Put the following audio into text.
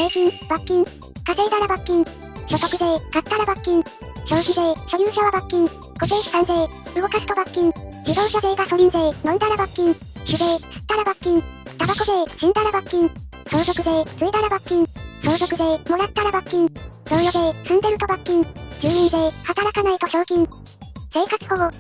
税金、罰金。稼いだら罰金。所得税、買ったら罰金。消費税、所有者は罰金。固定資産税、動かすと罰金。自動車税、ガソリン税、飲んだら罰金。酒税、吸ったら罰金。タバコ税、死んだら罰金。相続税、継いだら罰金。相続税、もらったら罰金。贈与税、住んでると罰金。住民税、働かないと賞金。生活保護、